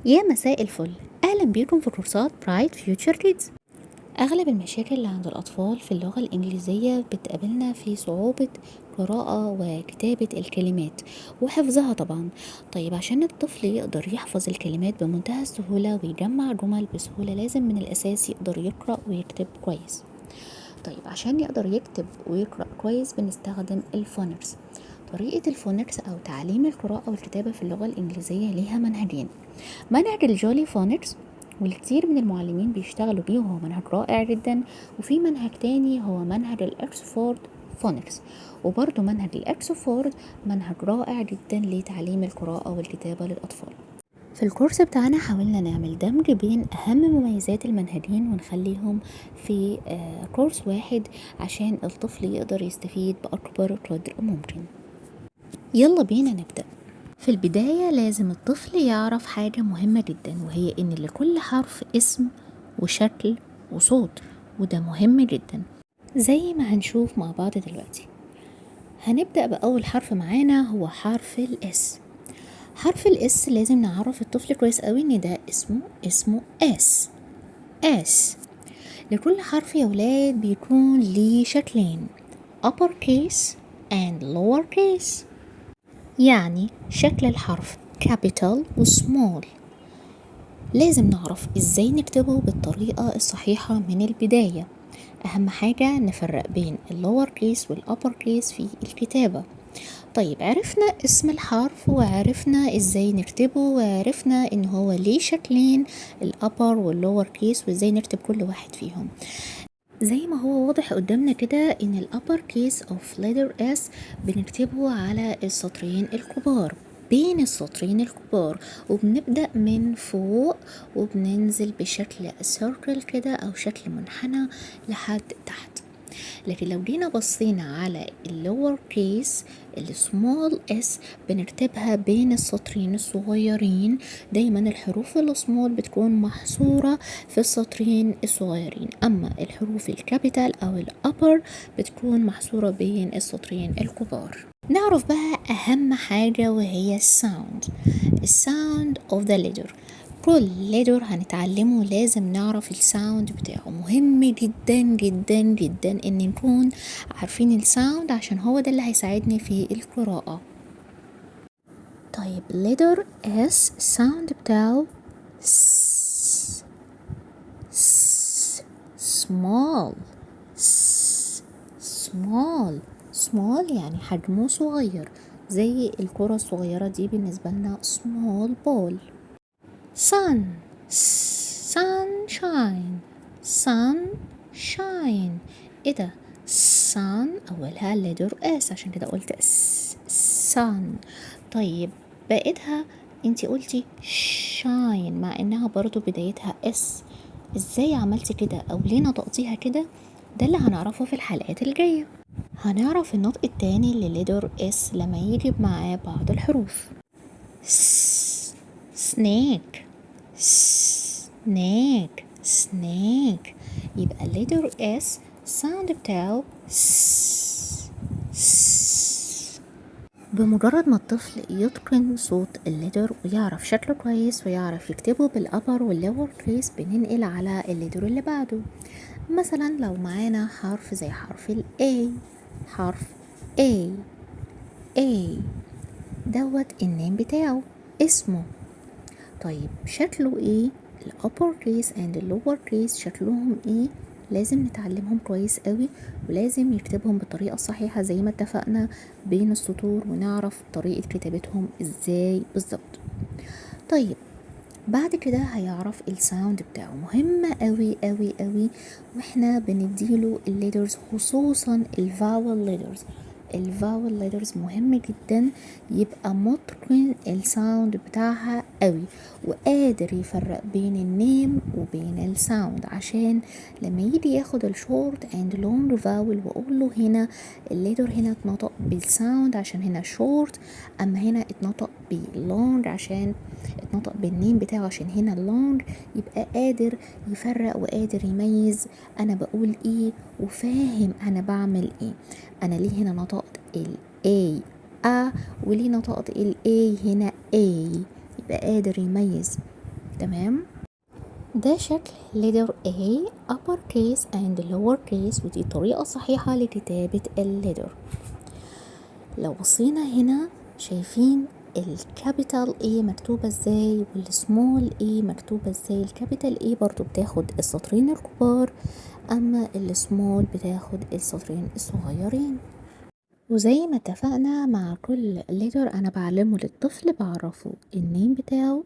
يا مساء الفل، أهلا بيكم في كورسات برايت فيوتشر كيدز. أغلب المشاكل اللي عند الأطفال في اللغة الإنجليزية بتقابلنا في صعوبة قراءة وكتابة الكلمات وحفظها طبعا. طيب عشان الطفل يقدر يحفظ الكلمات بمنتهى السهولة ويجمع جمل بسهولة لازم من الأساس يقدر يقرأ ويكتب كويس. طيب عشان يقدر يكتب ويقرأ كويس بنستخدم الفونرز. طريقة الفونكس أو تعليم القراءة والكتابة في اللغة الإنجليزية ليها منهجين، منهج الجولي فونكس والكثير من المعلمين بيشتغلوا بيه وهو منهج رائع جدا، وفي منهج تاني هو منهج الأكسفورد فونكس، وبرضه منهج الأكسفورد منهج رائع جدا لتعليم القراءة والكتابة للأطفال. في الكورس بتاعنا حاولنا نعمل دمج بين أهم مميزات المنهجين ونخليهم في كورس واحد عشان الطفل يقدر يستفيد بأكبر قدر ممكن. يلا بينا نبدأ. في البداية لازم الطفل يعرف حاجة مهمة جدا، وهي إن لكل حرف اسم وشكل وصوت، وده مهم جدا زي ما هنشوف مع بعض دلوقتي. هنبدأ بأول حرف معانا هو حرف الإس. حرف الإس لازم نعرف الطفل كويس قوي إن ده اسمه اس. اس لكل حرف يا ولاد بيكون ليه شكلين، upper case and lower case. يعني شكل الحرف capital و small لازم نعرف ازاي نكتبه بالطريقة الصحيحة من البداية. اهم حاجة نفرق بين اللور كيس والابر كيس في الكتابة. طيب عرفنا اسم الحرف وعرفنا ازاي نكتبه وعرفنا ان هو ليه شكلين الابر واللور كيس وازاي نكتب كل واحد فيهم. زي ما هو واضح قدامنا كده ان الابر كيس اوف letter S بنكتبه على السطرين الكبار، بين السطرين الكبار، وبنبدأ من فوق وبننزل بشكل circle كده او شكل منحنى لحد تحت. لكن لو جينا بصينا على اللور كيس السمول اس بنكتبها بين السطرين الصغيرين. دايما الحروف السمول بتكون محصورة في السطرين الصغيرين، اما الحروف الكابيتال او الابر بتكون محصورة بين السطرين الكبار. نعرف بقى اهم حاجة وهي الساوند of the letter. كل ليدر هنتعلمه لازم نعرف الساوند بتاعه، مهم جدا جدا جدا ان نكون عارفين الساوند عشان هو ده اللي هيساعدني في القراءة. طيب ليدر اس الساوند بتاعه small. small يعني حجمه صغير، زي الكرة الصغيرة دي بالنسبة لنا small ball. sunshine. ايه ده؟ sun اولها letter s عشان كده قلت sun. طيب بقيتها انتي قلتي shine مع انها برضو بدايتها s. ازاي عملتي كده او ليه نطقتيها كده؟ ده اللي هنعرفه في الحلقات الجاية. هنعرف النطق التاني لليدر اس لما يجي معاه بعض الحروف. snake. يبقى الليتر اس ساوند بتاعه بمجرد ما الطفل يتقن صوت الليتر ويعرف شكله كويس ويعرف يكتبه بالابر واللور كيس بننقل على الليتر اللي بعده. مثلا لو معانا حرف زي حرف ال A، حرف A دوت النيم بتاعه اسمه. طيب شكله ايه؟ الابر كيس اند اللور كيس شكلهم ايه؟ لازم نتعلمهم كويس قوي ولازم يكتبهم بالطريقة الصحيحة زي ما اتفقنا بين السطور ونعرف طريقة كتابتهم ازاي بالظبط. طيب بعد كده هيعرف الساوند بتاعه، مهم قوي قوي قوي واحنا بنديله الليترز، خصوصا الفاول ليترز مهم جدا يبقى متقن الساوند بتاعها قوي وقادر يفرق بين النيم وبين الساوند، عشان لما يجي ياخد الشورت اند لونج فاول واقول له هنا الليتر هنا اتنطق بالساوند عشان هنا شورت، اما هنا اتنطق باللونج عشان اتنطق بالنيم بتاعه عشان هنا اللونج، يبقى قادر يفرق وقادر يميز انا بقول ايه وفاهم انا بعمل ايه. انا ليه هنا نطقت ال A وليه نطقت ال A هنا A، يبقى قادر يميز تمام. ده شكل letter A upper case and lower case، ودي طريقة صحيحة لكتابة الليتر. لو بصينا هنا شايفين الكابيتال A مكتوبة ازاي والسمول A مكتوبة ازاي. الكابيتال A برضو بتاخد السطرين الكبار، اما السمول بتاخد السطرين الصغيرين. وزي ما اتفقنا مع كل ليتر انا بعلمه للطفل، بعرفه النيم بتاعه،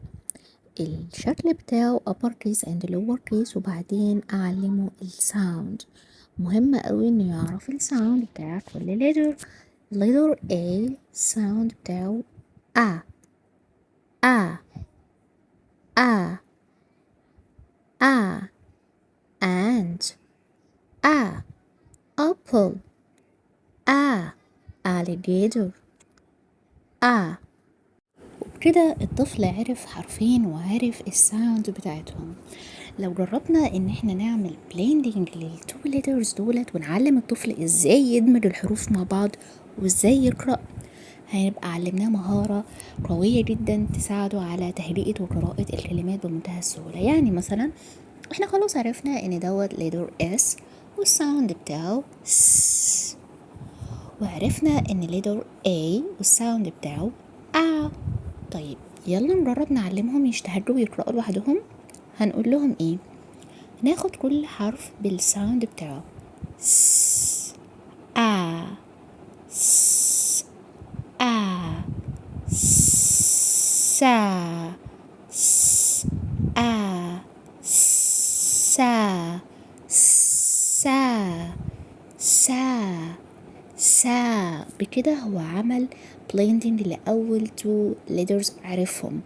الشكل بتاعه upper case and lower case، وبعدين اعلمه الساوند. مهم قوي انه يعرف الساوند بتاع كل ليتر. letter A sound بتاعه A A A A ant A apple A alligator A. وبكده الطفل عرف حرفين وعرف الساوند بتاعتهم. لو جربنا ان احنا نعمل blending للتو letters دولت ونعلم الطفل ازاي يدمج الحروف مع بعض وازاي يقرأ، هنبقى علمناه مهارة قوية جدا تساعده على تهيئة وقراءة الكلمات بمنتهى السهولة. يعني مثلا احنا خلاص عرفنا ان دوت letter S والساوند بتاعه S، وعرفنا ان letter A والساوند بتاعه A. طيب يلا نجرب نعلمهم يشتهروا ويقرأوا لوحدهم. هنقول لهم ايه؟ ناخد كل حرف بالساوند بتاعه. س آ س آ سا س آ سا سا سا سا. بكده هو عمل blending لأول 2 letters عرفهم،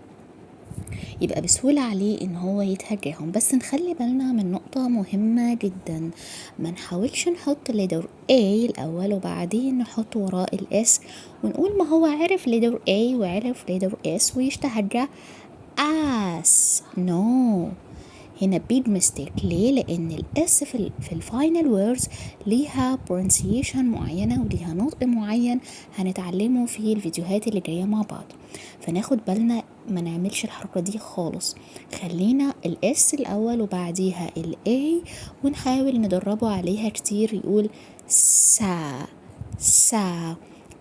يبقى بسهولة عليه ان هو يتهجاهم. بس نخلي بالنا من نقطة مهمة جدا، ما نحاولش نحط letter A الاول وبعدين نحط وراء الاس ونقول ما هو عرف letter A وعرف letter S ويشتهجى as. no، هنا big mistake. ليه؟ لان الاس في الفاينل ووردز ليها pronunciation معينة وليها نطق معين هنتعلمه في الفيديوهات اللي جاية مع بعض، فناخد بالنا ما نعملش الحركة دي خالص. خلينا الاس الاول وبعديها الاي ونحاول ندربه عليها كتير، يقول سا سا،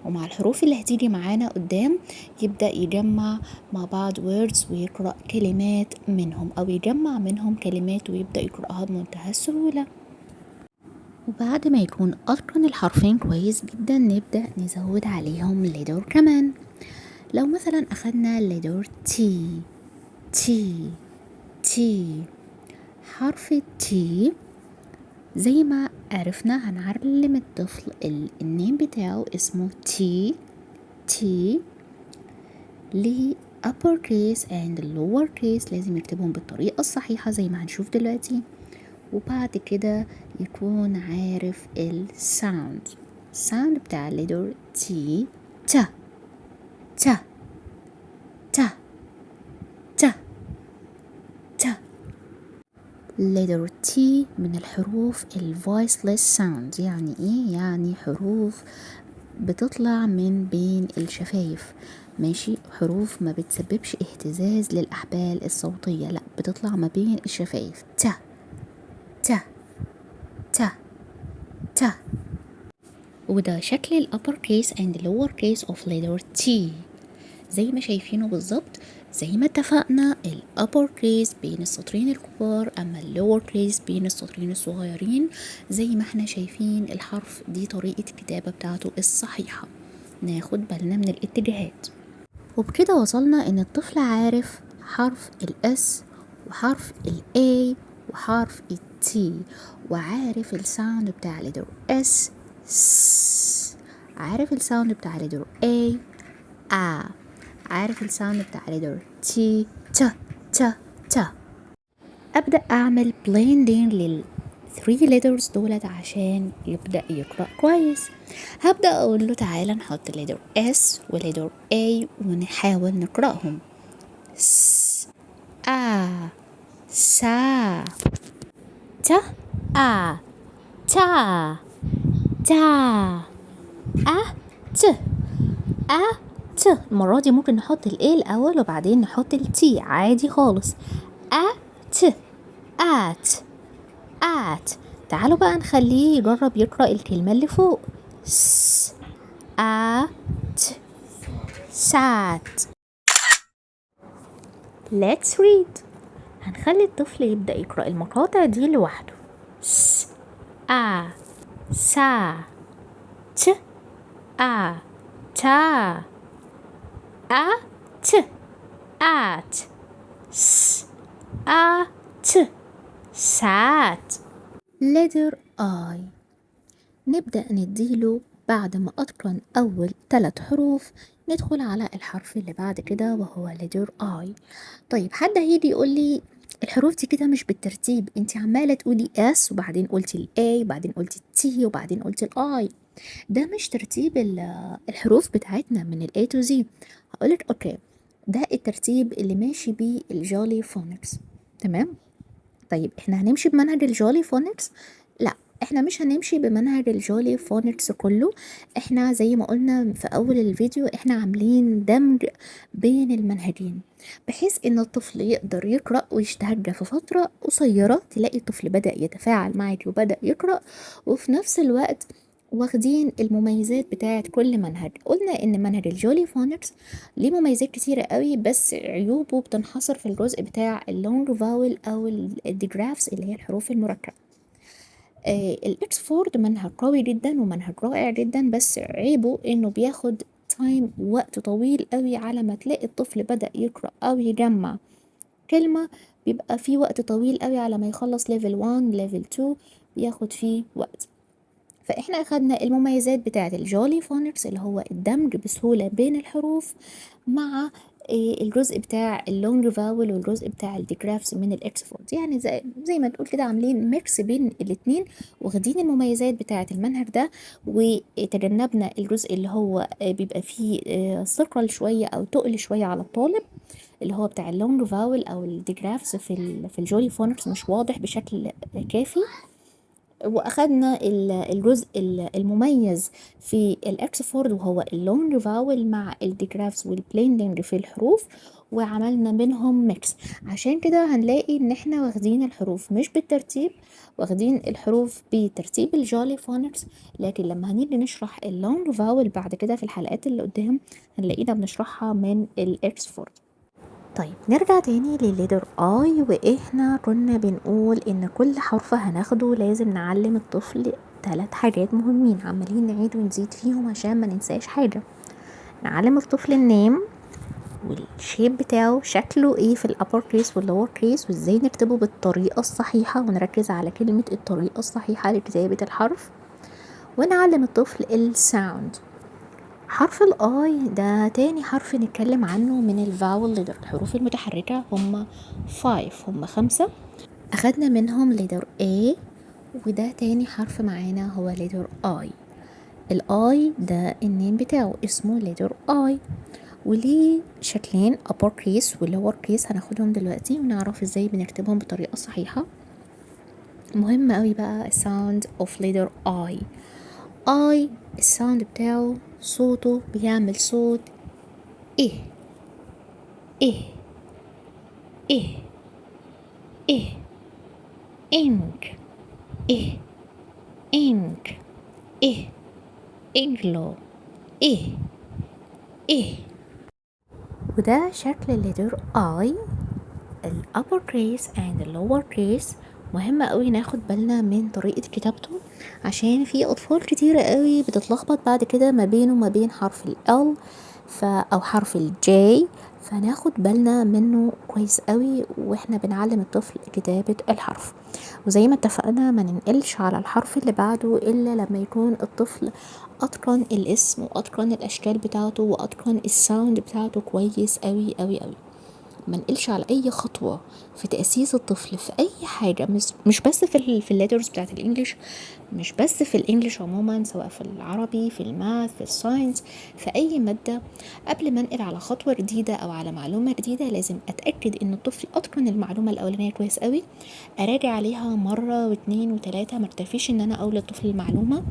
ومع الحروف اللي هتيجي معانا قدام يبدأ يجمع مع بعض words ويقرأ كلمات منهم، أو يجمع منهم كلمات ويبدأ يقرأها بمنتهى السهولة. وبعد ما يكون أتقن الحرفين كويس جدا نبدأ نزود عليهم letter كمان. لو مثلا أخدنا letter T T T، حرف T زي ما عرفنا هنعلم الطفل النيم بتاعه اسمه T T. ليه upper case and lower case لازم يكتبهم بالطريقة الصحيحة زي ما هنشوف دلوقتي، وبعد كده يكون عارف الساوند بتاع letter T T T T T T. letter T من الحروف voiceless sound. يعني ايه؟ يعني حروف بتطلع من بين الشفايف، ماشي، حروف ما بتسببش اهتزاز للأحبال الصوتية، لا بتطلع ما بين الشفايف. ت ت ت ت. وده شكل ال upper case and lower case of letter T زي ما شايفينه بالظبط. زي ما اتفقنا ال upper case بين السطرين الكبار، اما ال lower case بين السطرين الصغيرين. زي ما احنا شايفين الحرف دي طريقة الكتابة بتاعته الصحيحة، ناخد بالنا من الاتجاهات. وبكده وصلنا ان الطفل عارف حرف الاس وحرف الاي وحرف التي، وعارف الساوند بتاع ليتر اس س، عارف الساوند بتاع ليتر اي ا، عارف الساوند بتاع ليتر تي ت ت ت. ابدا اعمل blending لل 3 letters دولت عشان يبدأ يقرأ كويس. هبدأ أقول له تعالى نحط letter S و letter A ونحاول نقرأهم. س آ سا ت آ تا تا أ ت أ ت. المرة دي ممكن نحط ال A الأول وبعدين نحط ال T عادي خالص. at at. تعالوا بقى نخليه يجرب يقرأ الكلمة اللي فوق. at sat. let's read. هنخلي الطفل يبدأ يقرأ المقاطع دي لوحده. a sa t a ta at at s at sat. letter I. نبدأ نديله بعد ما أتقن أول 3 حروف ندخل على الحرف اللي بعد كده وهو letter I. طيب حد هيجي يقول لي الحروف دي كده مش بالترتيب، انت عمالة تقولي S وبعدين قلتي ال A وبعدين قلتي ال T وبعدين قلتي ال I. ده مش ترتيب الحروف بتاعتنا من ال A to Z. هقولك اوكي، ده الترتيب اللي ماشي بيه الجولي فونكس. تمام. طيب احنا هنمشي بمنهج الجولي فونكس؟ لا، احنا مش هنمشي بمنهج الجولي فونكس كله. احنا زي ما قلنا في اول الفيديو احنا عاملين دمج بين المنهجين بحيث ان الطفل يقدر يقرأ ويشتهج في فترة قصيرة. تلاقي الطفل بدأ يتفاعل معك وبدأ يقرأ، وفي نفس الوقت واخدين المميزات بتاعت كل منهج. قلنا ان منهج الجولي فونكس ليه مميزات كتيرة قوي، بس عيوبه بتنحصر في الجزء بتاع اللونج فاول او الديجرافز اللي هي الحروف المركبة. الإكسفورد منهج قوي جدا ومنهج رائع جدا، بس عيبه انه بياخد تايم وقت طويل قوي على ما تلاقي الطفل بدأ يقرأ او يجمع كلمة. بيبقى فيه وقت طويل قوي على ما يخلص ليفل 1 ليفل 2، بياخد فيه وقت. فاحنا اخدنا المميزات بتاعة الجولي فونكس اللي هو الدمج بسهولة بين الحروف مع الجزء بتاع اللونج فاول والجزء بتاع الديجرافز من الاكسفورد. يعني زي ما تقول كده عاملين ميكس بين الاتنين، واخدين المميزات بتاعة المنهج ده وتجنبنا الجزء اللي هو بيبقى فيه ثقل شوية او تقل شوية على الطالب، اللي هو بتاع اللونج فاول او الديجرافز في الجولي فونكس مش واضح بشكل كافي. واخدنا الجزء المميز في الاكسفورد وهو اللونج فاول مع الديجرافز والبليندنج في الحروف، وعملنا بينهم ميكس. عشان كده هنلاقي ان احنا واخدين الحروف مش بالترتيب، واخدين الحروف بترتيب الجولي فونكس، لكن لما هنيجي نشرح اللونج فاول بعد كده في الحلقات اللي قدام هنلاقينا بنشرحها من الاكسفورد. طيب نرجع تاني للليتر اي، واحنا كنا بنقول ان كل حرف هناخده لازم نعلم الطفل 3 حاجات مهمين، عمالين نعيد ونزيد فيهم عشان ما ننساش حاجة. نعلم الطفل النيم والشيب بتاعه شكله ايه في الابر كيس واللور كيس، وازاي نكتبه بالطريقة الصحيحة، ونركز على كلمة الطريقة الصحيحة لكتابة الحرف. ونعلم الطفل الساوند. حرف الاي ده تاني حرف نتكلم عنه من الفاول ليتر. الحروف المتحركة هم 5. اخدنا منهم ليتر A، وده تاني حرف معانا هو ليتر I. الاي ده النيم بتاعه اسمه ليتر I، وليه شكلين upper case و lower case هناخدهم دلوقتي ونعرف ازاي بنكتبهم بطريقة صحيحة. مهم قوي بقى sound of letter I. الساوند بتاعه صوته بيعمل صوت إيه إيه إيه إيه. إنك إيه إنك إيه إجلو إيه إيه. وده شكل الليتر I. ال upper case and the lower case مهم قوي ناخد بالنا من طريقة كتابته، عشان في اطفال كتيرة قوي بتتلخبط بعد كده ما بينه وما بين حرف ال L او حرف ال J، فناخد بالنا منه كويس قوي واحنا بنعلم الطفل كتابة الحرف. وزي ما اتفقنا ما ننقلش على الحرف اللي بعده الا لما يكون الطفل اتقن الاسم واتقن الاشكال بتاعته واتقن الساوند بتاعته كويس قوي قوي قوي. ما نقلش على اي خطوه في تاسيس الطفل في اي حاجه، مش بس في الليترز بتاعت الانجليش، مش بس في الانجليش عموما، سواء في العربي في الماث في الساينس في اي ماده. قبل ما انقل على خطوه جديده او على معلومه جديده لازم اتاكد ان الطفل اتقن المعلومه الاولانيه كويس قوي، اراجع عليها مره واثنين وثلاثه، ما اكتفيش ان انا اقول للطفل المعلومه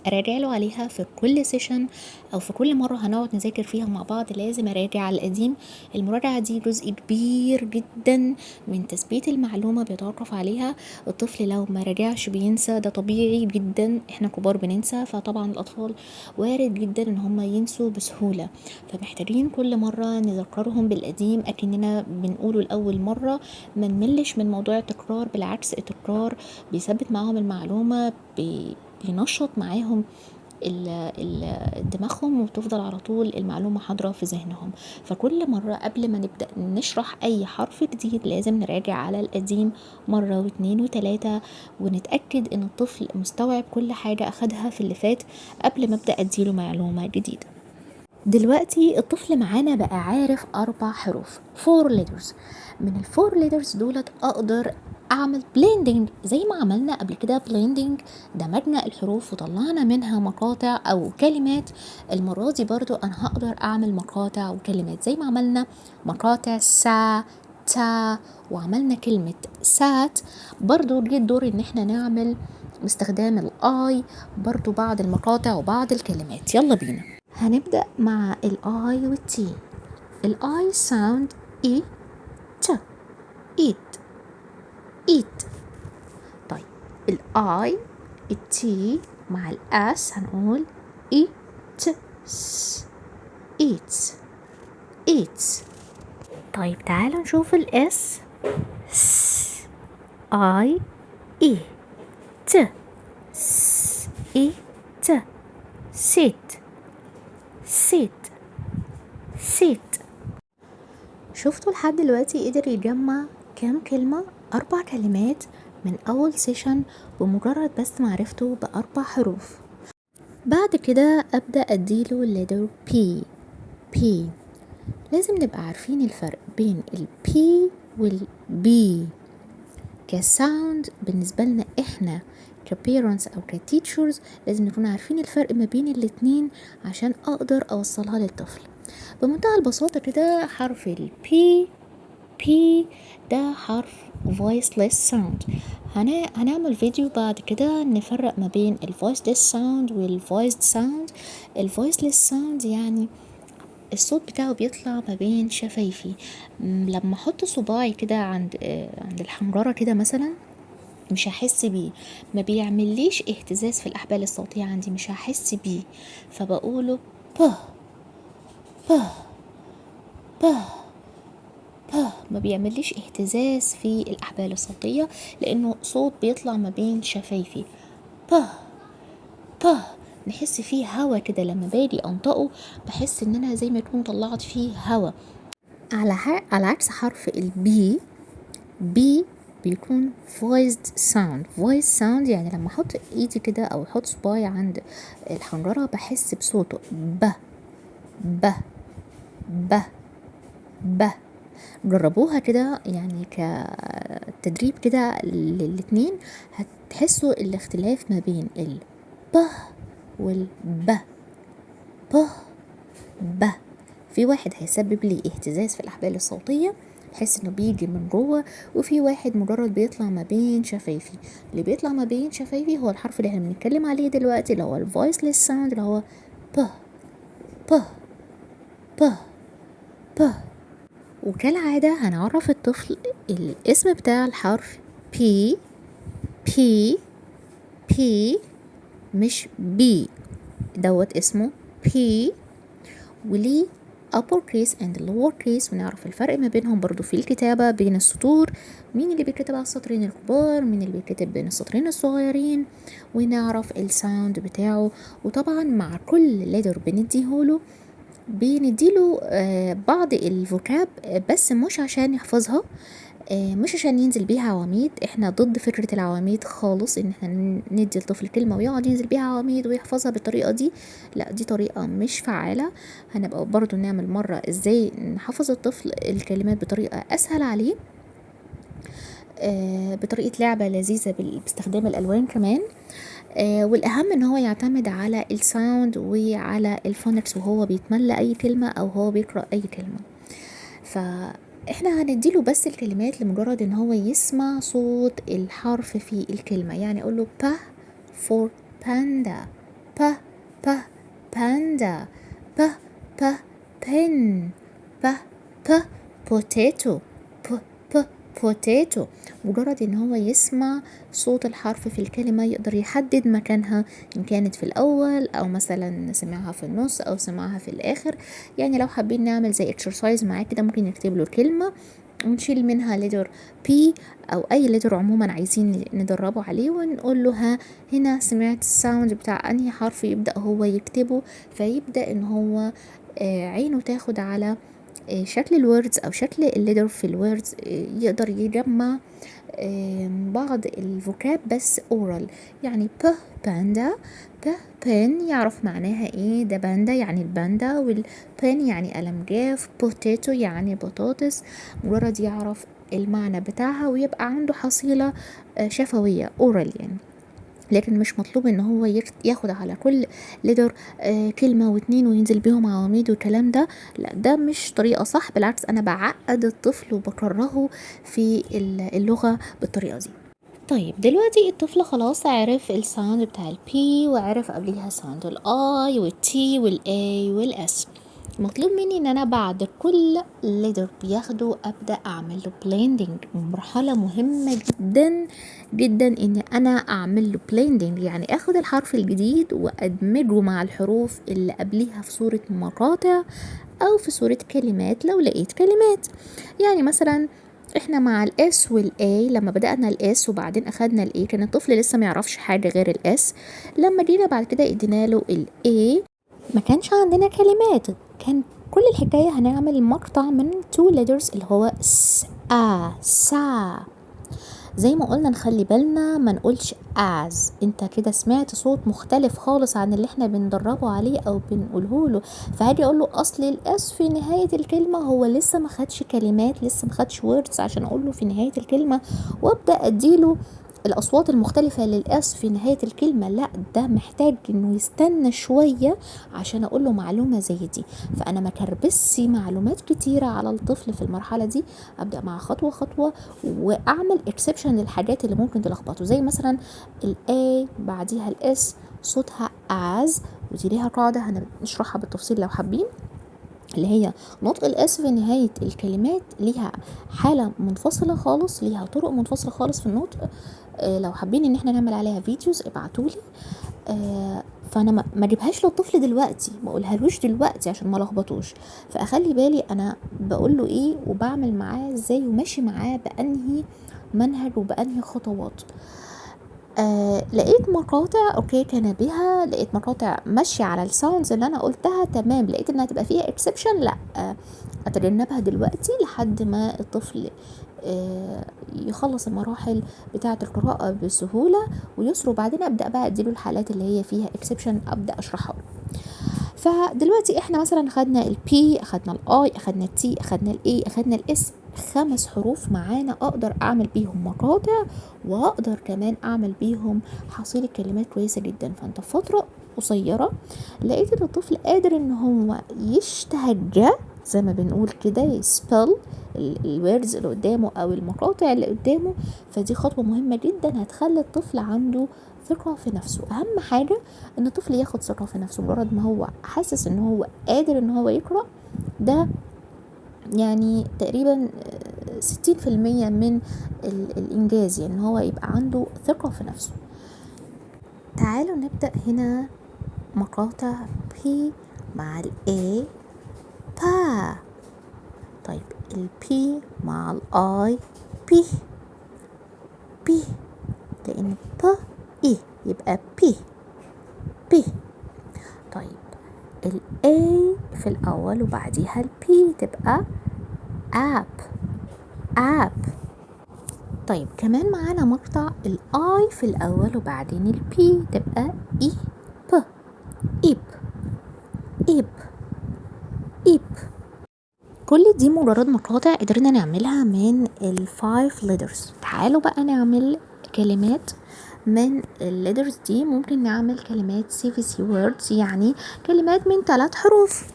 اراجع له عليها في كل سيشن او في كل مرة هنقعد نذاكر فيها مع بعض. لازم اراجع على القديم. المراجعة دي جزء كبير جدا من تثبيت المعلومة بيتوقف عليها. الطفل لو ما راجعش بينسى، ده طبيعي جدا، احنا كبار بننسى، فطبعا الاطفال وارد جدا ان هم ينسوا بسهولة. فمحتاجين كل مرة نذكرهم بالقديم اكننا بنقوله لاول مرة. ما نملش من موضوع التكرار، بالعكس التكرار بيثبت معاهم المعلومة، بينشط معاهم دماغهم، وتفضل على طول المعلومة حاضرة في ذهنهم. فكل مرة قبل ما نبدأ نشرح أي حرف جديد لازم نراجع على القديم مرة و2 و3، ونتأكد إن الطفل مستوعب كل حاجة أخدها في اللي فات قبل ما أبدأ أديله معلومة جديدة. دلوقتي الطفل معانا بقى عارف 4 حروف 4 letters. من ال 4 letters دولت أقدر أعمل blending زي ما عملنا قبل كده. blending دمجنا الحروف وطلعنا منها مقاطع أو كلمات. المرة دي برضو أنا هقدر أعمل مقاطع وكلمات زي ما عملنا مقاطع سا تا، وعملنا كلمة سات. برضو جه الدور إن احنا نعمل باستخدام الآي برضو بعض المقاطع وبعض الكلمات. يلا بينا. هنبدأ مع الآي والتي. الآي ساوند إي ت، إيت إيت. طيب الآي التي مع الأس هنقول إي ت س، إيتس إيتس. طيب تعالوا نشوف الإس. س آي إي ت س إي ت سيت سيت سيت. شفتوا لحد دلوقتي قدر يجمع كام كلمة؟ 4 كلمات من أول سيشن بمجرد بس معرفته ب4 حروف. بعد كده أبدأ أديله الليتر P. P لازم نبقى عارفين الفرق بين ال P وال B كساوند. بالنسبة لنا إحنا كبيرنتس أو كتيتشرز لازم نكون عارفين الفرق ما بين الاتنين عشان أقدر أوصلها للطفل بمنتهى البساطة كده. حرف ال P ده حرف voiceless sound. هنعمل فيديو بعد كده نفرق ما بين ال voiceless sound وال voiced sound. ال voiceless sound يعني الصوت بتاعه بيطلع ما بين شفايفي. لما احط صباعي كده عند الحنجرة كده مثلا مش هحس بيه، ما بيعمليش اهتزاز في الأحبال الصوتية عندي، مش هحس بيه، فبقوله به به به به. ما بيعمليش اهتزاز في الأحبال الصوتية لأنه صوت بيطلع ما بين شفايفي. به به نحس فيه هوا كده، لما باجي أنطقه بحس إن أنا زي ما يكون طلعت فيه هوا. على عكس حرف البي، بي بيكون voiced sound يعني لما احط ايدي كده او احط صباعي عند الحنجرة بحس بصوته ب ب ب ب. جربوها كده يعني كتدريب كده للاتنين، هتحسوا الاختلاف ما بين ال ب وال ب. ب ب في واحد هيسبب لي اهتزاز في الأحبال الصوتية، بحس انه بيجي من جوه، وفي واحد مجرد بيطلع ما بين شفايفي. اللي بيطلع ما بين شفايفي هو الحرف اللي احنا بنتكلم عليه دلوقتي اللي هو الفويسلس ساوند اللي هو ب ب ب ب. وكالعادة هنعرف الطفل الاسم بتاع الحرف بي بي بي مش بي، دوت اسمه بي، وليه upper case and lower case، ونعرف الفرق ما بينهم برضو في الكتابة بين السطور، مين اللي بيكتب على السطرين الكبار مين اللي بيكتب بين السطرين الصغيرين، ونعرف الساوند بتاعه. وطبعا مع كل ليتر بنديله بعض الفوكاب بس مش عشان يحفظها، مش عشان ينزل بيها عواميد. احنا ضد فكرة العواميد خالص، ان احنا ندي الطفل كلمة ويقعد ينزل بيها عواميد ويحفظها بالطريقة دي. لا، دي طريقة مش فعالة. هنبقى برضو نعمل مرة ازاي نحفظ الطفل الكلمات بطريقة اسهل عليه، بطريقة لعبة لذيذة باستخدام الالوان كمان. والاهم ان هو يعتمد على الساوند وعلى الفونكس وهو بيتملى اي كلمة او هو بيقرأ اي كلمة. فاحنا هنديله بس الكلمات لمجرد ان هو يسمع صوت الحرف في الكلمة. يعني اقوله با for panda، ب ب panda ب ب pen ب ب potato ب ب potato. مجرد ان هو يسمع صوت الحرف في الكلمة يقدر يحدد مكانها ان كانت في الاول او مثلا سمعها في النص او سمعها في الاخر. يعني لو حابين نعمل زي exercise معاه كده ممكن نكتب له الكلمة ونشيل منها letter P او اي letter عموما عايزين ندربه عليه ونقول له ها هنا سمعت الساوند بتاع انهي حرف، يبدأ هو يكتبه فيبدأ ان هو عينه تاخد على شكل الوردز او شكل الليتر في الوردز، يقدر يجمع بعض الفوكاب بس اورال. يعني ب باندا ب بين يعرف معناها ايه، ده باندا يعني الباندا، والبين يعني قلم جاف، بوتيتو يعني بطاطس. مجرد يعرف المعنى بتاعها ويبقى عنده حصيلة شفوية اورال يعني. لكن مش مطلوب ان هو ياخد على كل لتر كلمة واتنين وينزل بيهم عواميد والكلام ده. لا ده مش طريقة صح، بالعكس انا بعقد الطفل وبكرهه في اللغة بالطريقة دي. طيب دلوقتي الطفل خلاص عرف الساوند بتاع البي وعرف قبليها ساوند الاي والتي والاي والاس. مطلوب مني ان انا بعد كل ليتر بياخده ابدا اعمل له بليندنج. مرحله مهمه جدا جدا ان انا اعمل له بليندنج، يعني اخد الحرف الجديد وادمجه مع الحروف اللي قبليها في صوره مقاطع او في صوره كلمات لو لقيت كلمات. يعني مثلا احنا مع الاس والاي، لما بدأنا الاس وبعدين اخدنا الاي كان الطفل لسه ما يعرفش حاجة غير الاس. لما جينا بعد كده ادينا له الاي ما كانش عندنا كلمات، كان كل الحكاية هنعمل مقطع من 2 letters اللي هو س سا. زي ما قلنا نخلي بالنا ما نقولش as، انت كده سمعت صوت مختلف خالص عن اللي احنا بندربه عليه او بنقوله له. فهاجي اقول له اصل الاس في نهاية الكلمة، هو لسه ما خدش كلمات، لسه ما خدش words عشان اقول له في نهاية الكلمة وابدا اديله الاصوات المختلفة للاس في نهاية الكلمة. لا ده محتاج انه يستنى شوية عشان اقول له معلومة زي دي. فانا ما كربسش معلومات كتيرة على الطفل في المرحلة دي، ابدا مع خطوة خطوة واعمل اكسبشن للحاجات اللي ممكن تلخبطه. زي مثلا الاي بعديها الاس صوتها از، ودي ليها قاعدة هنشرحها بالتفصيل لو حابين، اللي هي نطق الاس في نهاية الكلمات ليها حالة منفصلة خالص، ليها طرق منفصلة خالص في النطق. لو حابين ان احنا نعمل عليها فيديوز ابعتولي. فانا ما اجيبهاش للطفل دلوقتي، ما اقولهالوش دلوقتي عشان ما لخبطوش، فاخلي بالي انا بقول له ايه وبعمل معاه ازاي وماشي معاه بانهي منهج وبانهي خطوات. لقيت مقاطع اوكي كان بها، لقيت مقاطع ماشيه على الساوندز اللي انا قلتها تمام، لقيت انها تبقى فيها اكسبشن لا اتجنبها دلوقتي لحد ما الطفل يخلص المراحل بتاعه القراءه بسهوله ويسر، وبعدين ابدا بقى اديله الحالات اللي هي فيها اكسبشن ابدا اشرحها له. فدلوقتي احنا مثلا اخدنا البي، اخدنا الاي، اخدنا التي، اخدنا الاي، اخدنا الاس، 5 حروف معانا اقدر اعمل بيهم مقاطع واقدر كمان اعمل بيهم حصيلة كلمات كويسة جدا. فانت في فترة قصيرة لقيت ان الطفل قادر ان هو يشتهج زي ما بنقول كده، يسبل الوردز اللي قدامه او المقاطع اللي قدامه. فدي خطوة مهمة جدا هتخلي الطفل عنده ثقة في نفسه. اهم حاجة ان الطفل ياخد ثقة في نفسه، مجرد ما هو حاسس ان هو قادر ان هو يقرأ، ده يعني تقريبا 60% من الانجاز، يعني ان هو يبقى عنده ثقة في نفسه. تعالوا نبدأ هنا مقاطع بي مع الاي با. طيب البي مع الاي بي بي، لان ب اي يبقى بي بي. طيب الاي في الاول وبعديها البي تبقى اب اب. طيب كمان معانا مقطع الاي في الاول وبعدين البي تبقى اي ب ايب ايب ايب. كل دي مجرد مقاطع قدرنا نعملها من ال5 letters. تعالوا بقى نعمل كلمات من الليترز دي. ممكن نعمل كلمات CVC words، يعني كلمات من 3 حروف،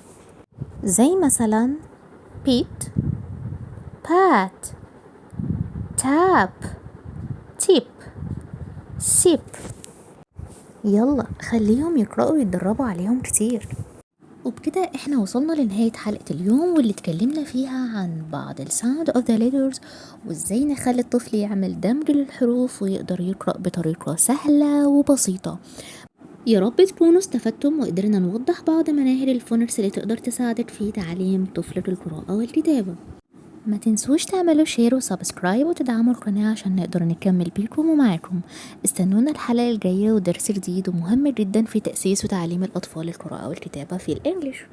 زي مثلا beat pat tap tip sip. يلا خليهم يقرأوا ويتدربوا عليهم كتير. وبكده احنا وصلنا لنهاية حلقة اليوم، واللي اتكلمنا فيها عن بعض ال sound of the letters، وازاي نخلي الطفل يعمل دمج للحروف ويقدر يقرأ بطريقة سهلة وبسيطة. يا رب تكونوا استفدتم وقدرنا نوضح بعض مناهج الفونكس اللي تقدر تساعدك في تعليم طفلك القراءة والكتابة. ما تنسوش تعملوا شير وسبسكرايب وتدعموا القناة عشان نقدر نكمل بيكم ومعاكم. استنونا الحلقة الجاية ودرس جديد ومهم جدا في تأسيس وتعليم الأطفال القراءة والكتابة في الإنجليش.